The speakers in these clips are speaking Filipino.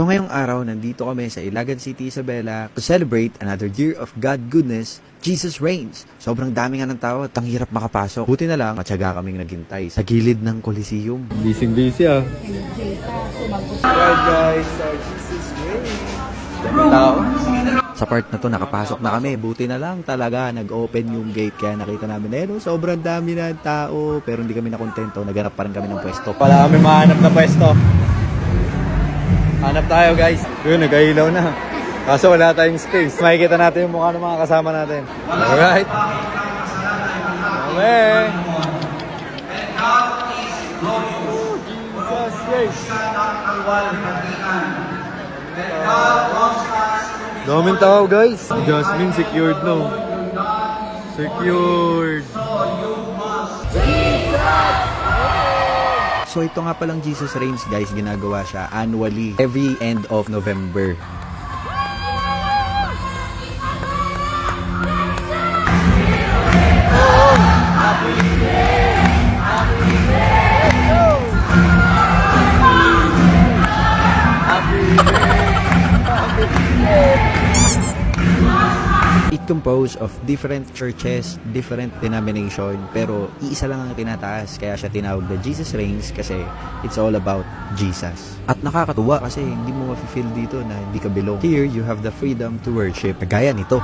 So ngayong araw, nandito kami sa Ilagan City, Isabela to celebrate another year of God goodness, Jesus reigns. Sobrang dami nga ng tao at ang hirap makapasok. Buti na lang, matyaga kaming naghintay sa gilid ng Coliseum. Busy ah. Alright guys, so Jesus reigns. Dami tao. Sa part na to, nakapasok na kami. Buti na lang talaga, nag-open yung gate. Kaya nakita namin, sobrang dami na tao. Pero hindi kami nakontento. Naghanap pa rin kami ng pwesto. Wala kami mahanap na pwesto. Hanap tayo guys. Yun, nag-ailaw na. Kaso wala tayong space. Makikita natin yung mukha ng mga kasama natin. Alright. Okay. Jesus Christ. Daming tao guys. Jasmine secured no. Secured. So ito nga palang Jesus Reigns guys, ginagawa siya annually every end of November. It composed of different churches, different denomination, pero iisa lang ang tinataas. Kaya siya tinawag na Jesus Reigns kasi it's all about Jesus. At nakakatuwa kasi hindi mo mafe-feel dito na hindi ka belong. Here, you have the freedom to worship. Kagaya nito.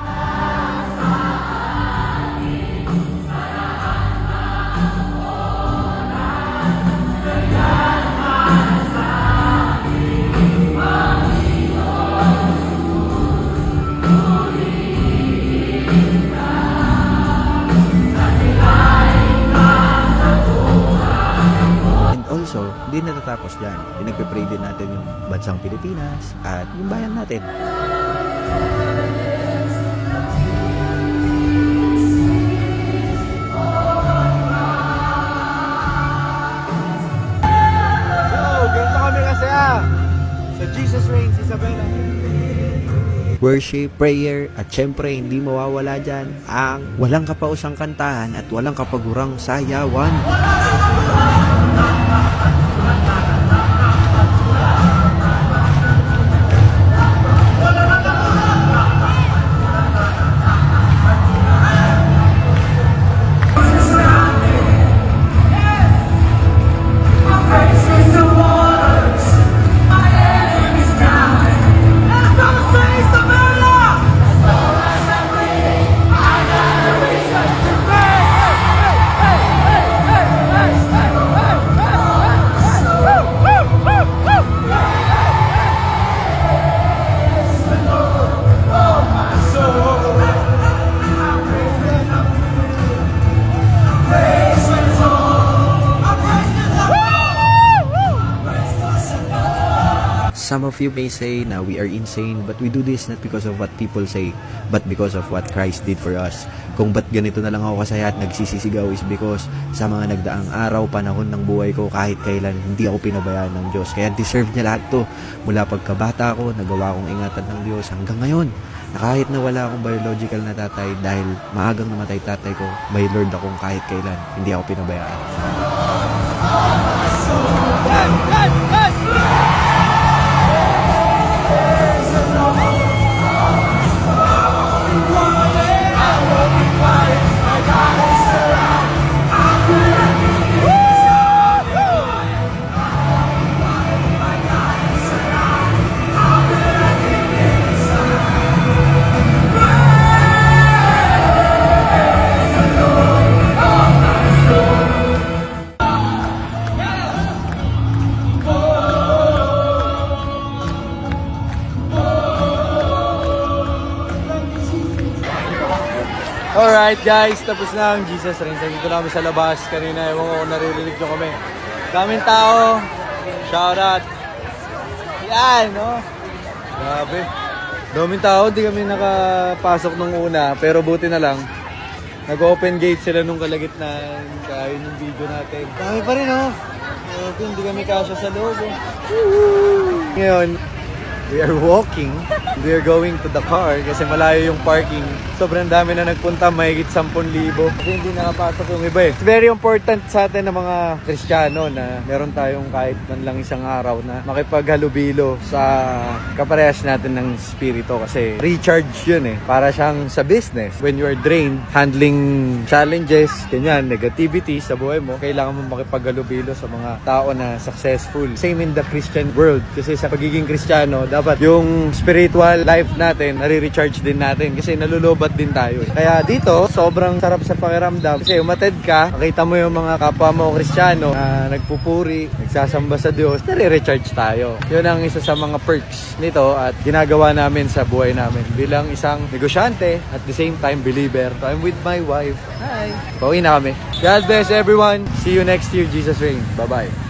So, hindi natatapos dyan. Pinagpe-pray din natin yung bansang Pilipinas at yung bayan natin. So, ganito kami kasaya sa Jesus Reigns, Isabela. Worship, prayer, at syempre hindi mawawala dyan ang walang kapausang kantahan at walang kapagurang sayawan. Some of you may say na we are insane, but we do this not because of what people say, but because of what Christ did for us. Kung ba't ganito na lang ako kasaya at nagsisisigaw is because sa mga nagdaang araw, panahon ng buhay ko, kahit kailan, hindi ako pinabayaan ng Diyos. Kaya deserve niya lahat to. Mula pagkabata ko, nagawa kong ingatan ng Diyos hanggang ngayon. Na kahit na wala akong biological na tatay, dahil maagang namatay tatay ko, may Lord akong kahit kailan, hindi ako pinabayaan. Alright guys, tapos na ang Jesus Reigns. Nandito na kami sa labas. Kanina, ewan ko kung naririnig nyo kami. Daming tao. Shoutout. Yan, no? Grabe. Daming tao, di kami nakapasok nung una. Pero buti na lang. Nag-open gate sila nung kalagitnaan. Kaya yun yung video natin. Dami pa rin, no? Hindi kami kasya sa loob. Ngayon, we are walking We are going to the car kasi malayo yung parking. Sobrang dami na nagpunta, mahigit 10,000. Kasi hindi nakapasok yung iba eh. It's very important sa atin na mga Kristiyano na meron tayong kahit man lang isang araw na makipaghalubilo sa kaparehas natin ng spirito kasi recharge yun eh. Para siyang sa business. When you are drained, handling challenges, ganyan, negativity sa buhay mo, kailangan mo makipaghalubilo sa mga tao na successful. Same in the Christian world. Kasi sa pagiging Kristiyano, dapat yung spiritual life natin, nare-recharge din natin kasi nalulubat din tayo eh. Kaya dito, sobrang sarap sa pakiramdam kasi umatid ka, makita mo yung mga kapwa mo Kristiyano na nagpupuri, nagsasamba sa Diyos, nare-recharge tayo. Yun ang isa sa mga perks nito at ginagawa namin sa buhay namin bilang isang negosyante at the same time believer. So I'm with my wife. Hi! Pauwi na kami. God bless everyone. See you next year, Jesus reign. Bye-bye.